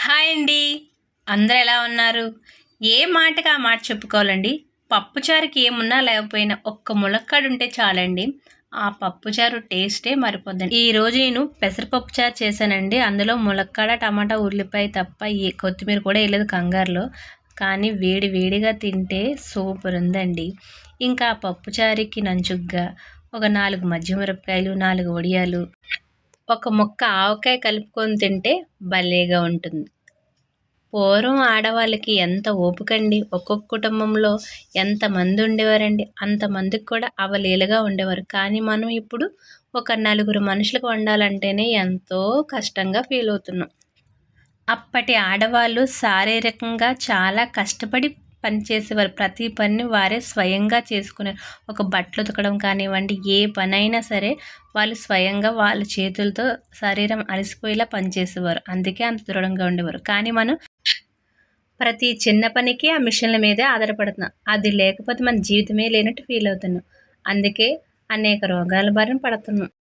Hi అండి. అందరూ ఎలా ఉన్నారు? ఏ మాటకి ఆ మాట చెప్పుకోవాలండి. పప్పుచారుకి ఏమున్నా లేకపోయినా ఒక్క ములక్కాడ ఉంటే చాలండి. ఆ పప్పుచారు టేస్టే మారిపోద్దండి. ఈరోజు నేను పెసరపప్పు చారు చేశానండి. అందులో ములక్కాడ, టమాటా, ఉల్లిపాయ తప్ప కొత్తిమీర కూడా వేయలేదు కంగారులో. కానీ వేడి వేడిగా తింటే సూపర్ ఉందండి. ఇంకా ఆ పప్పుచారుకి నంచుగ్గా ఒక 4 మజ్జిగమిరపకాయలు, 4 వడియాలు, ఒక ముక్క ఆవకాయ కలుపుకొని తింటే భలేగా ఉంటుంది. పూర్వం ఆడవాళ్ళకి ఎంత ఓపికండి. ఒక్కొక్క కుటుంబంలో ఎంతమంది ఉండేవారండి. అంతమందికి కూడా అవలీలగా ఉండేవారు. కానీ మనం ఇప్పుడు ఒక నలుగురు మనుషులకు వండాలంటేనే ఎంతో కష్టంగా ఫీల్ అవుతున్నాం. అప్పటి ఆడవాళ్ళు శారీరకంగా చాలా కష్టపడి పని చేసేవారు. ప్రతి పనిని వారే స్వయంగా చేసుకునే ఒక బట్టలు ఉతకడం కానివ్వండి, ఏ పనైనా సరే వాళ్ళు స్వయంగా వాళ్ళ చేతులతో శరీరం అలసిపోయేలా పనిచేసేవారు. అందుకే అంత దృఢంగా ఉండేవారు. కానీ మనం ప్రతి చిన్న పనికి ఆ మిషన్ల మీదే ఆధారపడుతున్నాం. అది లేకపోతే మన జీవితమే లేనట్టు ఫీల్ అవుతున్నాం. అందుకే అనేక రోగాల బారిన పడుతున్నాం.